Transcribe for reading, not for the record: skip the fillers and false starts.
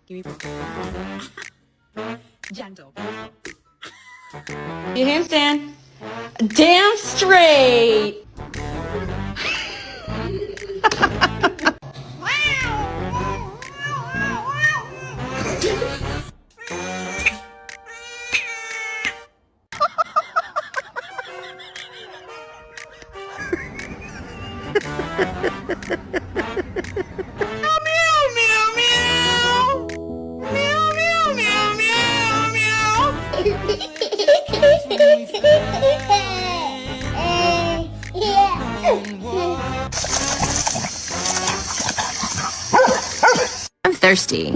Give me gentle. You handstand. Damn straight. I'm thirsty.